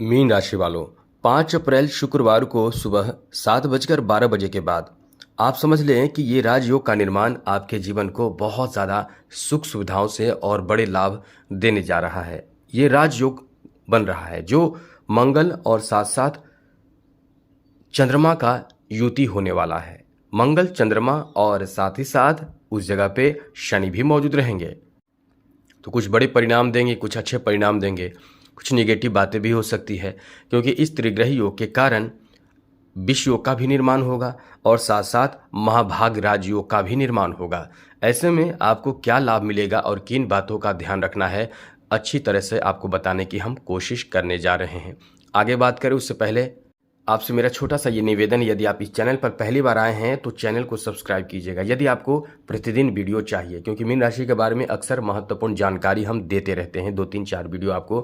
Mean राशि वालों, 5 अप्रैल शुक्रवार को सुबह 7:12 के बाद आप समझ लें कि ये राजयोग का निर्माण आपके जीवन को बहुत ज़्यादा सुख सुविधाओं से और बड़े लाभ देने जा रहा है। ये राजयोग बन रहा है जो मंगल और साथ साथ चंद्रमा का युति होने वाला है। मंगल, चंद्रमा और साथ ही साथ उस जगह पे शनि भी मौजूद रहेंगे। तो कुछ बड़े परिणाम देंगे, कुछ अच्छे परिणाम देंगे, कुछ नेगेटिव बातें भी हो सकती है, क्योंकि इस त्रिग्रह योग के कारण विश्व योग का भी निर्माण होगा और साथ साथ महाभाग राजयोग का भी निर्माण होगा। ऐसे में आपको क्या लाभ मिलेगा और किन बातों का ध्यान रखना है, अच्छी तरह से आपको बताने की हम कोशिश करने जा रहे हैं। आगे बात करें उससे पहले आपसे मेरा छोटा सा ये निवेदन, यदि आप इस चैनल पर पहली बार आए हैं तो चैनल को सब्सक्राइब कीजिएगा यदि आपको प्रतिदिन वीडियो चाहिए, क्योंकि मीन राशि के बारे में अक्सर महत्वपूर्ण जानकारी हम देते रहते हैं। 2-3-4 वीडियो आपको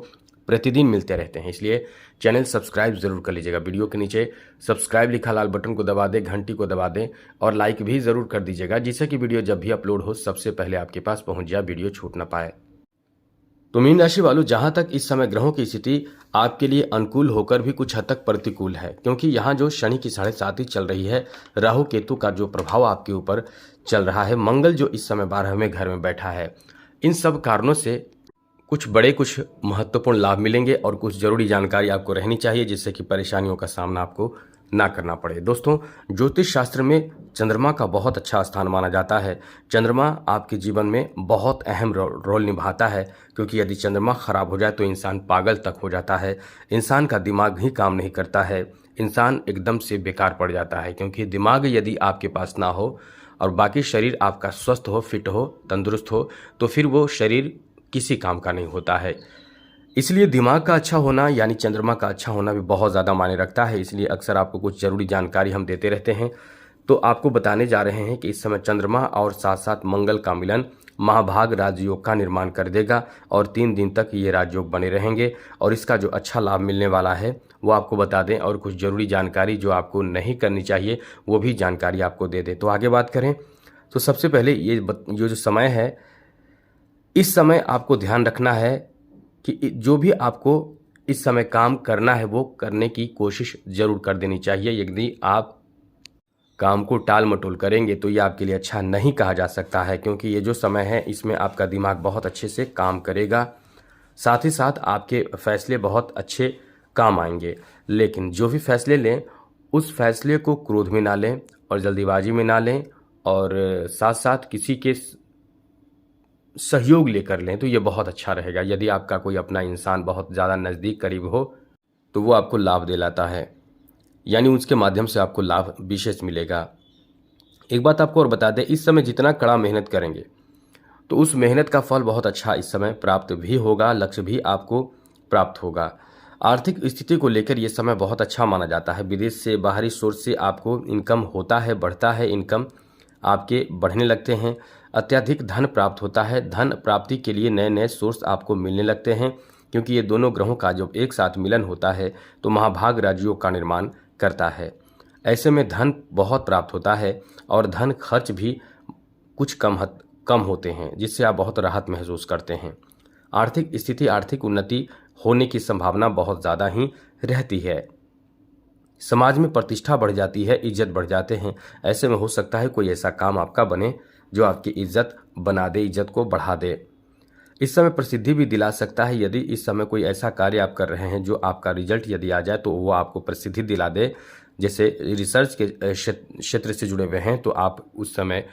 प्रतिदिन मिलते रहते हैं, इसलिए चैनल सब्सक्राइब जरूर कर लीजिएगा। वीडियो के नीचे सब्सक्राइब लिखा लाल बटन को दबा दें, घंटी को दबा दें और लाइक भी जरूर कर दीजिएगा, जिससे कि वीडियो जब भी अपलोड हो सबसे पहले आपके पास पहुंच जाए, वीडियो छूट ना पाए। तो मीन राशि वालों, जहां तक इस समय ग्रहों की स्थिति आपके लिए अनुकूल होकर भी कुछ हद तक प्रतिकूल है, क्योंकि यहाँ जो शनि की 7.5 चल रही है, राहु केतु का जो प्रभाव आपके ऊपर चल रहा है, मंगल जो इस समय 12वें घर में बैठा है, इन सब कारणों से कुछ महत्वपूर्ण लाभ मिलेंगे और कुछ जरूरी जानकारी आपको रहनी चाहिए, जिससे कि परेशानियों का सामना आपको ना करना पड़े। दोस्तों, ज्योतिष शास्त्र में चंद्रमा का बहुत अच्छा स्थान माना जाता है। चंद्रमा आपके जीवन में बहुत अहम रोल निभाता है, क्योंकि यदि चंद्रमा खराब हो जाए तो इंसान पागल तक हो जाता है, इंसान का दिमाग ही काम नहीं करता है, इंसान एकदम से बेकार पड़ जाता है। क्योंकि दिमाग यदि आपके पास ना हो और बाकी शरीर आपका स्वस्थ हो, फिट हो, तंदुरुस्त हो, तो फिर वो शरीर किसी काम का नहीं होता है। इसलिए दिमाग का अच्छा होना यानी चंद्रमा का अच्छा होना भी बहुत ज़्यादा मायने रखता है। इसलिए अक्सर आपको कुछ जरूरी जानकारी हम देते रहते हैं। तो आपको बताने जा रहे हैं कि इस समय चंद्रमा और साथ साथ मंगल का मिलन महाभाग राजयोग का निर्माण कर देगा और 3 दिन तक ये राजयोग बने रहेंगे और इसका जो अच्छा लाभ मिलने वाला है वो आपको बता दें, और कुछ जरूरी जानकारी जो आपको नहीं करनी चाहिए वो भी जानकारी आपको दे दें। तो आगे बात करें तो सबसे पहले ये जो समय है, इस समय आपको ध्यान रखना है कि जो भी आपको इस समय काम करना है वो करने की कोशिश जरूर कर देनी चाहिए। यदि आप काम को टाल मटोल करेंगे तो ये आपके लिए अच्छा नहीं कहा जा सकता है, क्योंकि ये जो समय है इसमें आपका दिमाग बहुत अच्छे से काम करेगा, साथ ही साथ आपके फैसले बहुत अच्छे काम आएंगे। लेकिन जो भी फैसले लें उस फैसले को क्रोध में ना लें और जल्दीबाजी में ना लें, और साथ साथ किसी के सहयोग लेकर लें तो ये बहुत अच्छा रहेगा। यदि आपका कोई अपना इंसान बहुत ज़्यादा नज़दीक करीब हो तो वो आपको लाभ दिलाता है, यानी उसके माध्यम से आपको लाभ विशेष मिलेगा। एक बात आपको और बता दें, इस समय जितना कड़ा मेहनत करेंगे तो उस मेहनत का फल बहुत अच्छा इस समय प्राप्त भी होगा, लक्ष्य भी आपको प्राप्त होगा। आर्थिक स्थिति को लेकर यह समय बहुत अच्छा माना जाता है। विदेश से, बाहरी सोर्स से आपको इनकम होता है, बढ़ता है, इनकम आपके बढ़ने लगते हैं, अत्यधिक धन प्राप्त होता है। धन प्राप्ति के लिए नए नए सोर्स आपको मिलने लगते हैं, क्योंकि ये दोनों ग्रहों का जब एक साथ मिलन होता है तो महाभाग राजयोग का निर्माण करता है। ऐसे में धन बहुत प्राप्त होता है और धन खर्च भी कुछ कम होते हैं, जिससे आप बहुत राहत महसूस करते हैं। आर्थिक स्थिति, आर्थिक उन्नति होने की संभावना बहुत ज़्यादा ही रहती है। समाज में प्रतिष्ठा बढ़ जाती है, इज्जत बढ़ जाते हैं। ऐसे में हो सकता है कोई ऐसा काम आपका बने जो आपकी इज्जत बना दे, इज्जत को बढ़ा दे। इस समय प्रसिद्धि भी दिला सकता है। यदि इस समय कोई ऐसा कार्य आप कर रहे हैं जो आपका रिजल्ट यदि आ जाए तो वो आपको प्रसिद्धि दिला दे, जैसे रिसर्च के क्षेत्र से जुड़े हुए हैं तो आप उस समय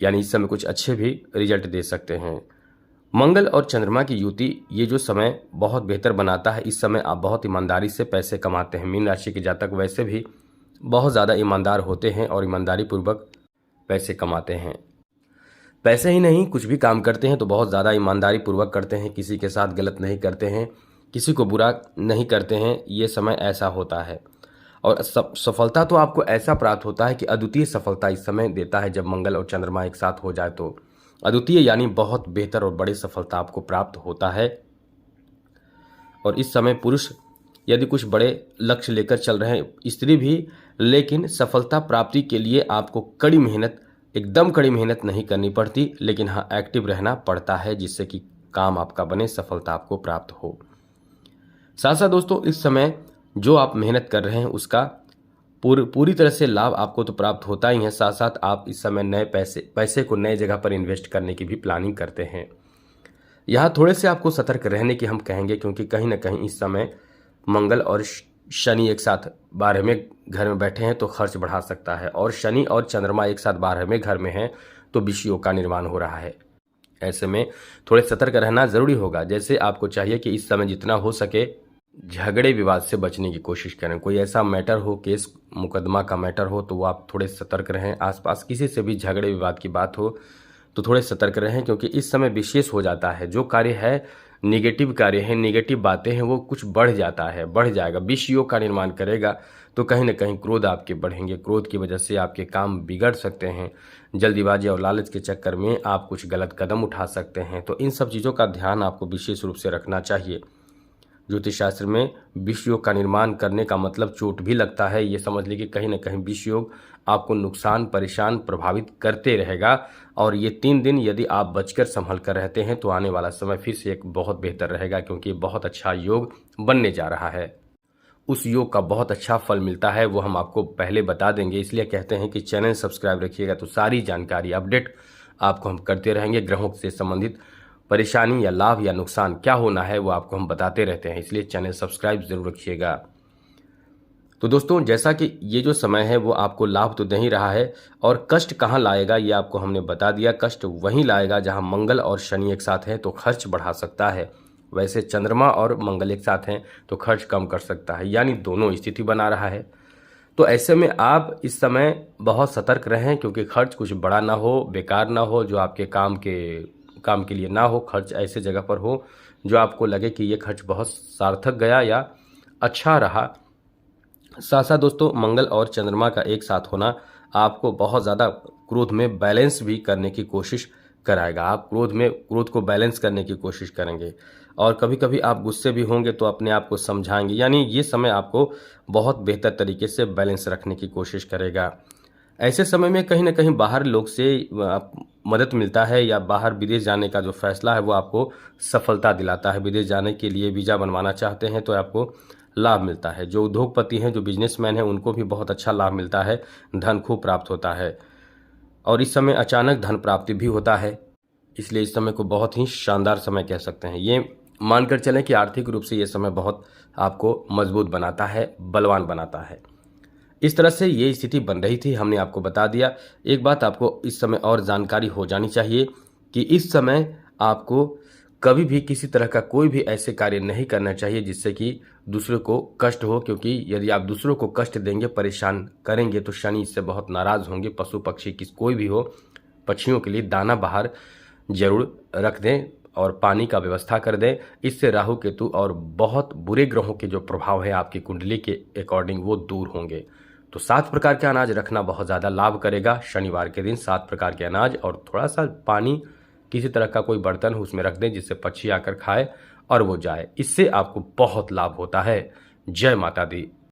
यानी इस समय कुछ अच्छे भी रिजल्ट दे सकते हैं। मंगल और चंद्रमा की युति ये जो समय बहुत बेहतर बनाता है। इस समय आप बहुत ईमानदारी से पैसे कमाते हैं। मीन राशि के जातक वैसे भी बहुत ज़्यादा ईमानदार होते हैं और ईमानदारी पूर्वक पैसे कमाते हैं। पैसे ही नहीं, कुछ भी काम करते हैं तो बहुत ज़्यादा ईमानदारी पूर्वक करते हैं, किसी के साथ गलत नहीं करते हैं, किसी को बुरा नहीं करते हैं। ये समय ऐसा होता है और सफलता तो आपको ऐसा प्राप्त होता है कि अद्वितीय सफलता इस समय देता है। जब मंगल और चंद्रमा एक साथ हो जाए तो अद्वितीय यानी बहुत बेहतर और बड़ी सफलता आपको प्राप्त होता है। और इस समय पुरुष यदि कुछ बड़े लक्ष्य लेकर चल रहे हैं, स्त्री भी, लेकिन सफलता प्राप्ति के लिए आपको एकदम कड़ी मेहनत नहीं करनी पड़ती, लेकिन हाँ एक्टिव रहना पड़ता है, जिससे कि काम आपका बने, सफलता आपको प्राप्त हो। साथ साथ दोस्तों इस समय जो आप मेहनत कर रहे हैं उसका पूरी तरह से लाभ आपको तो प्राप्त होता ही है, साथ साथ आप इस समय नए पैसे को नए जगह पर इन्वेस्ट करने की भी प्लानिंग करते हैं। यहाँ थोड़े से आपको सतर्क रहने की हम कहेंगे, क्योंकि कहीं ना कहीं इस समय मंगल और शनि एक साथ 12वें घर में बैठे हैं तो खर्च बढ़ा सकता है, और शनि और चंद्रमा एक साथ 12वें घर में हैं तो विषयोग का निर्माण हो रहा है। ऐसे में थोड़े सतर्क रहना जरूरी होगा। जैसे आपको चाहिए कि इस समय जितना हो सके झगड़े विवाद से बचने की कोशिश करें। कोई ऐसा मैटर हो, केस मुकदमा का मैटर हो, तो वो आप थोड़े सतर्क रहें। आसपास किसी से भी झगड़े विवाद की बात हो तो थोड़े सतर्क रहें, क्योंकि इस समय विशेष हो जाता है। जो कार्य है निगेटिव कार्य है, निगेटिव बातें हैं, वो कुछ बढ़ जाता है, बढ़ जाएगा, विष योग का निर्माण करेगा। तो कहीं ना कहीं क्रोध आपके बढ़ेंगे, क्रोध की वजह से आपके काम बिगड़ सकते हैं। जल्दीबाजी और लालच के चक्कर में आप कुछ गलत कदम उठा सकते हैं। तो इन सब चीज़ों का ध्यान आपको विशेष रूप से रखना चाहिए। ज्योतिष शास्त्र में विष योग का निर्माण करने का मतलब चोट भी लगता है। ये समझ लीजिए कि कहीं ना कहीं विष योग आपको नुकसान, परेशान, प्रभावित करते रहेगा। और ये 3 दिन यदि आप बचकर संभल कर रहते हैं तो आने वाला समय फिर से एक बहुत बेहतर रहेगा, क्योंकि बहुत अच्छा योग बनने जा रहा है। उस योग का बहुत अच्छा फल मिलता है, वो हम आपको पहले बता देंगे। इसलिए कहते हैं कि चैनल सब्सक्राइब रखिएगा, तो सारी जानकारी अपडेट आपको हम करते रहेंगे। ग्रहों से संबंधित परेशानी या लाभ या नुकसान क्या होना है वो आपको हम बताते रहते हैं, इसलिए चैनल सब्सक्राइब जरूर रखिएगा। तो दोस्तों जैसा कि ये जो समय है वो आपको लाभ तो दे ही रहा है, और कष्ट कहाँ लाएगा ये आपको हमने बता दिया। कष्ट वहीं लाएगा जहां मंगल और शनि एक साथ हैं तो खर्च बढ़ा सकता है। वैसे चंद्रमा और मंगल एक साथ हैं तो खर्च कम कर सकता है, यानी दोनों स्थिति बना रहा है। तो ऐसे में आप इस समय बहुत सतर्क रहें, क्योंकि खर्च कुछ बड़ा ना हो, बेकार ना हो, जो आपके काम के लिए ना हो। खर्च ऐसे जगह पर हो जो आपको लगे कि ये खर्च बहुत सार्थक गया या अच्छा रहा। साथ साथ दोस्तों मंगल और चंद्रमा का एक साथ होना आपको बहुत ज़्यादा क्रोध में बैलेंस भी करने की कोशिश कराएगा। आप क्रोध को बैलेंस करने की कोशिश करेंगे, और कभी कभी आप गुस्से भी होंगे तो अपने आप को समझाएंगे। यानी ये समय आपको बहुत बेहतर तरीके से बैलेंस रखने की कोशिश करेगा। ऐसे समय में कहीं ना कहीं बाहर लोग से मदद मिलता है, या बाहर विदेश जाने का जो फैसला है वो आपको सफलता दिलाता है। विदेश जाने के लिए वीज़ा बनवाना चाहते हैं तो आपको लाभ मिलता है। जो उद्योगपति हैं, जो बिजनेसमैन हैं, उनको भी बहुत अच्छा लाभ मिलता है, धन खूब प्राप्त होता है। और इस समय अचानक धन प्राप्ति भी होता है, इसलिए इस समय को बहुत ही शानदार समय कह सकते हैं। ये मानकर चलें कि आर्थिक रूप से ये समय बहुत आपको मजबूत बनाता है, बलवान बनाता है। इस तरह से ये स्थिति बन रही थी, हमने आपको बता दिया। एक बात आपको इस समय और जानकारी हो जानी चाहिए कि इस समय आपको कभी भी किसी तरह का कोई भी ऐसे कार्य नहीं करना चाहिए जिससे कि दूसरों को कष्ट हो, क्योंकि यदि आप दूसरों को कष्ट देंगे, परेशान करेंगे तो शनि इससे बहुत नाराज होंगे। पशु पक्षी कोई भी हो, पक्षियों के लिए दाना बाहर जरूर रख दें और पानी का व्यवस्था कर दें। इससे राहु केतु और बहुत बुरे ग्रहों के जो प्रभाव है आपकी कुंडली के अकॉर्डिंग वो दूर होंगे। तो 7 प्रकार के अनाज रखना बहुत ज़्यादा लाभ करेगा। शनिवार के दिन 7 प्रकार के अनाज और थोड़ा सा पानी, किसी तरह का कोई बर्तन हो उसमें रख दें जिससे पक्षी आकर खाए और वो जाए। इससे आपको बहुत लाभ होता है। जय माता दी।